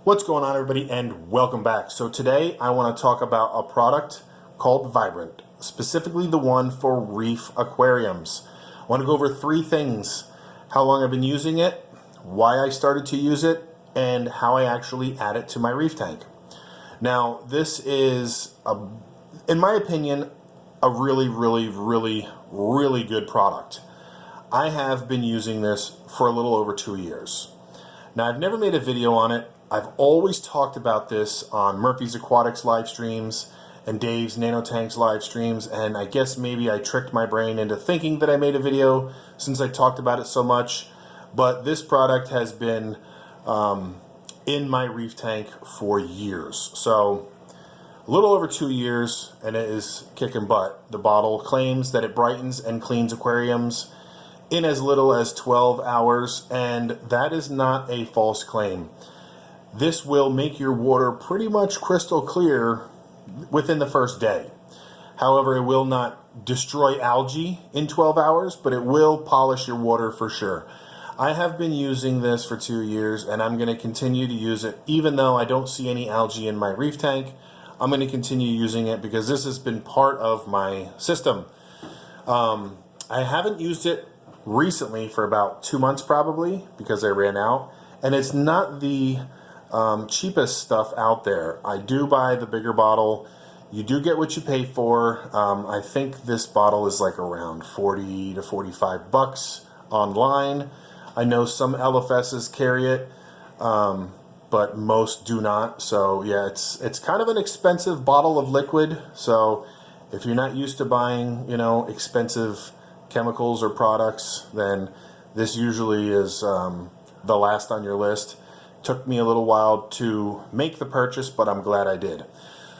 What's going on, everybody, and welcome back. So today I want to talk about a product called Vibrant, specifically the one for Reef aquariums. I want to go over three things: how long I've been using it, why I started to use it, and how I actually add it to my reef tank. Now, this is, in my opinion, a really good product. I have been using this for a little over 2 years. Now, I've never made a video on it. I've always talked about this on Murphy's Aquatics live streams and Dave's Nanotanks live streams, and I guess maybe I tricked my brain into thinking that I made a video since I talked about it so much. But this product has been in my reef tank for years. So a little over 2 years, and it is kicking butt. The bottle claims that it brightens and cleans aquariums in as little as 12 hours, and that is not a false claim. This will make your water pretty much crystal clear within the first day. However, it will not destroy algae in 12 hours, but it will polish your water for sure. I have been using this for 2 years, and I'm going to continue to use it. Even though I don't see any algae in my reef tank, I'm going to continue using it because this has been part of my system. I haven't used it recently for about 2 months probably because I ran out, and it's not the cheapest stuff out there. I do buy the bigger bottle. You do get what you pay for. I think this bottle is like around 40 to 45 bucks online. I know some LFSs carry it, but most do not. So yeah, it's kind of an expensive bottle of liquid. So if you're not used to buying, expensive chemicals or products, then this usually is the last on your list. Took me a little while to make the purchase, but I'm glad I did.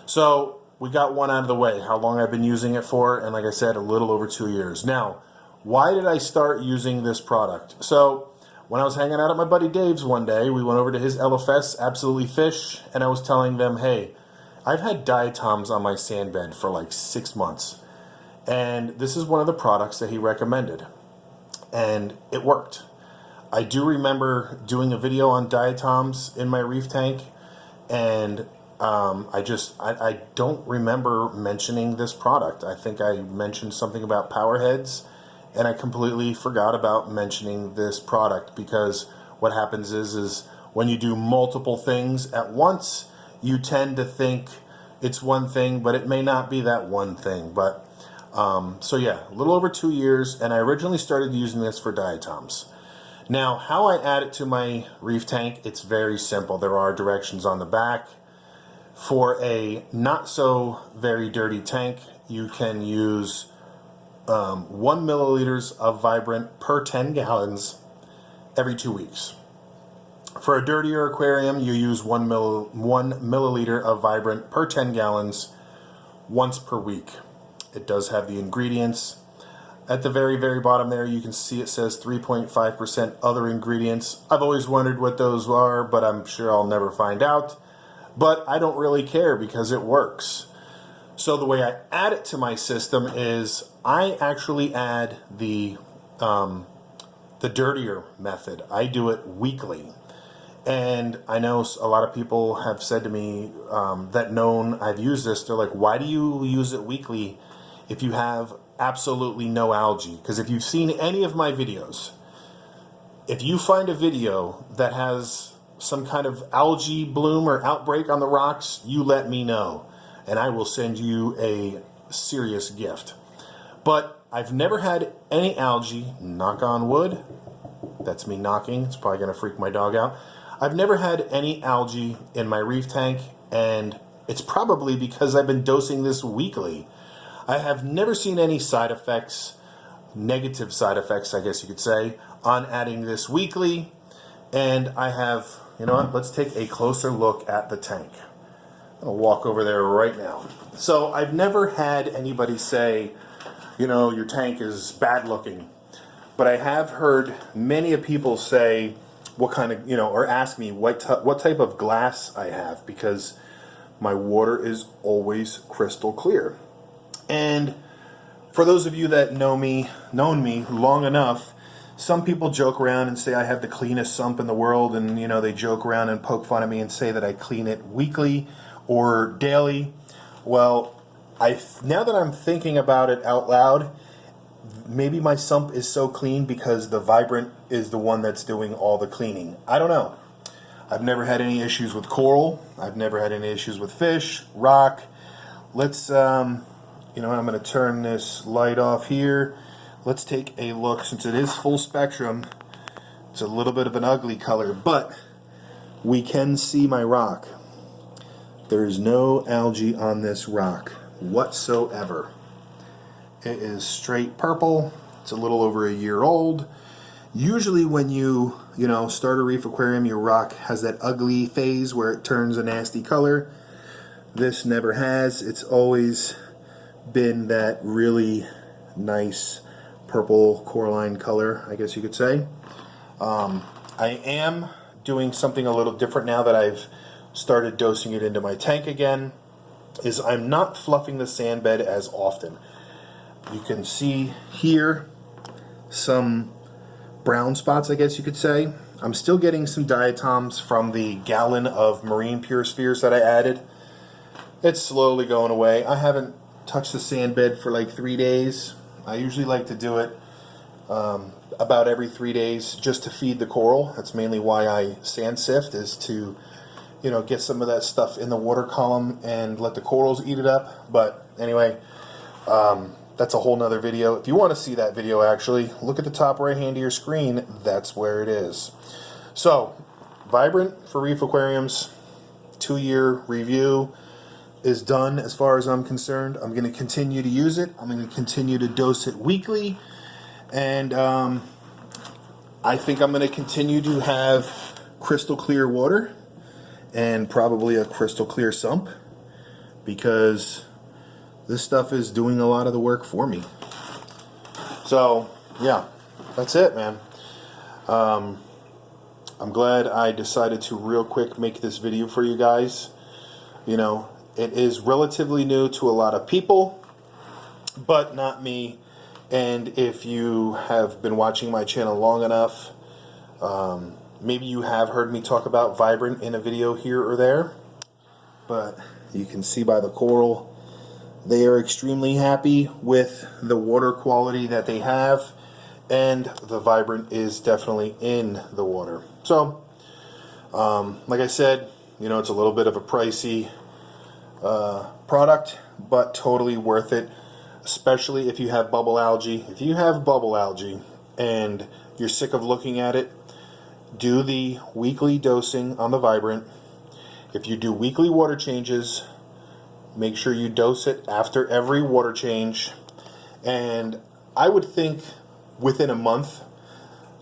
So we got one out of the way, how long I've been using it for, and like I said, a little over 2 years. Now, why did I start using this product? So when I was hanging out at my buddy Dave's one day, we went over to his LFS, Absolutely Fish, and I was telling them, hey, I've had diatoms on my sand bed for like 6 months, and this is one of the products that he recommended, and it worked. I do remember doing a video on diatoms in my reef tank, and I don't remember mentioning this product. I think I mentioned something about power heads, and I completely forgot about mentioning this product because what happens is when you do multiple things at once, you tend to think it's one thing, but it may not be that one thing. But so yeah, a little over 2 years, and I originally started using this for diatoms. Now, how I add it to my reef tank, it's very simple. There are directions on the back. For a not so very dirty tank, you can use 1 milliliters of Vibrant per 10 gallons every 2 weeks. For a dirtier aquarium, you use 1 milliliter of Vibrant per 10 gallons once per week. It does have the ingredients. At the very bottom there, you can see it says 3.5% other ingredients. I've always wondered what those are, but I'm sure I'll never find out. But I don't really care because it works. So the way I add it to my system is I actually add the dirtier method. I do it weekly. And I know a lot of people have said to me that known I've used this, they're like, why do you use it weekly if you have absolutely no algae? Because if you've seen any of my videos, if you find a video that has some kind of algae bloom or outbreak on the rocks, you let me know, and I will send you a serious gift. But I've never had any algae, knock on wood. That's me knocking. It's probably going to freak my dog out. I've never had any algae in my reef tank, and it's probably because I've been dosing this weekly. I have never seen any side effects, negative side effects, I guess you could say, on adding this weekly. And I have, you know what, let's take a closer look at the tank. I'm going to walk over there right now. So I've never had anybody say, your tank is bad looking. But I have heard many people say what kind of, or ask me what type of glass I have, because my water is always crystal clear. And for those of you that known me long enough, some people joke around and say I have the cleanest sump in the world, and you know, they joke around and poke fun at me and say that I clean it weekly or daily. Well, now that I'm thinking about it out loud, maybe my sump is so clean because the Vibrant is the one that's doing all the cleaning. I don't know. I've never had any issues with coral. I've never had any issues with fish, rock. Let's, you know, I'm going to turn this light off here. Let's take a look. Since it is full spectrum, it's a little bit of an ugly color, but we can see my rock. There's no algae on this rock whatsoever. It is straight purple. It's a little over a year old. Usually when you start a reef aquarium, your rock has that ugly phase where it turns a nasty color. This never has. It's always been that really nice purple coralline color, I guess you could say. I am doing something a little different now that I've started dosing it into my tank again, is I'm not fluffing the sand bed as often. You can see here some brown spots, I guess you could say. I'm still getting some diatoms from the gallon of marine pure spheres that I added. It's slowly going away. I haven't touched the sand bed for like 3 days. I usually like to do it about every 3 days just to feed the coral. That's mainly why I sand sift, is to get some of that stuff in the water column and let the corals eat it up. But anyway, that's a whole nother video. If you want to see that video, actually, look at the top right hand of your screen. That's where it is. So, Vibrant for Reef Aquariums, 2-year review is done as far as I'm concerned. I'm going to continue to use it. I'm going to continue to dose it weekly. And I think I'm going to continue to have crystal clear water and probably a crystal clear sump, because this stuff is doing a lot of the work for me. So, yeah, that's it, man. I'm glad I decided to real quick make this video for you guys. It is relatively new to a lot of people, but not me. And if you have been watching my channel long enough, maybe you have heard me talk about Vibrant in a video here or there. But you can see by the coral, they are extremely happy with the water quality that they have, and the Vibrant is definitely in the water. So, like I said, it's a little bit of a pricey product, but totally worth it, especially if you have bubble algae. If you have bubble algae and you're sick of looking at it, do the weekly dosing on the Vibrant. If you do weekly water changes, make sure you dose it after every water change. And I would think within a month,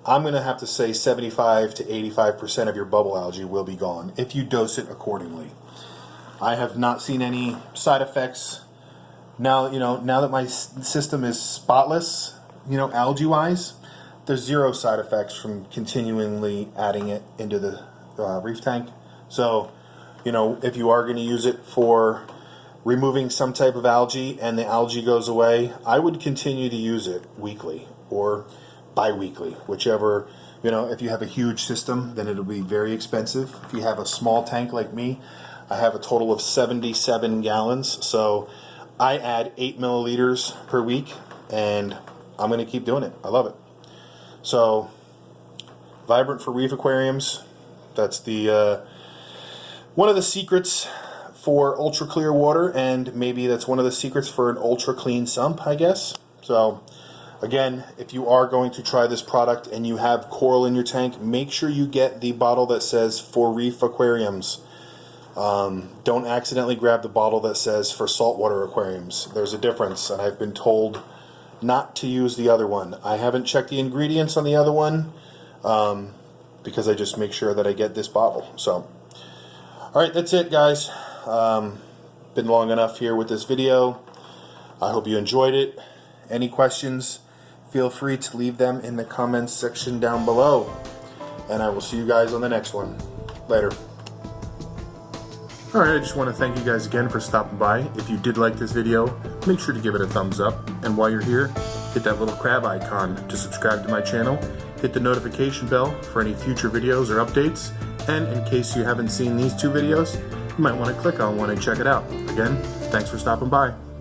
I'm going to have to say 75 to 85% of your bubble algae will be gone if you dose it accordingly. I have not seen any side effects. Now that my system is spotless, algae-wise, there's zero side effects from continually adding it into the reef tank. So, if you are going to use it for removing some type of algae and the algae goes away, I would continue to use it weekly or bi-weekly, whichever. If you have a huge system, then it'll be very expensive. If you have a small tank like me, I have a total of 77 gallons, so I add 8 milliliters per week, and I'm going to keep doing it. I love it. So, Vibrant for Reef Aquariums, that's the one of the secrets for ultra clear water, and maybe that's one of the secrets for an ultra clean sump, I guess. So, again, if you are going to try this product and you have coral in your tank, make sure you get the bottle that says for Reef Aquariums. Don't accidentally grab the bottle that says for saltwater aquariums. There's a difference, and I've been told not to use the other one. I haven't checked the ingredients on the other one because I just make sure that I get this bottle. So, alright, that's it, guys. Been long enough here with this video. I hope you enjoyed it. Any questions, feel free to leave them in the comments section down below. And I will see you guys on the next one. Later. Alright, I just want to thank you guys again for stopping by. If you did like this video, make sure to give it a thumbs up. And while you're here, hit that little crab icon to subscribe to my channel. Hit the notification bell for any future videos or updates. And in case you haven't seen these two videos, you might want to click on one and check it out. Again, thanks for stopping by.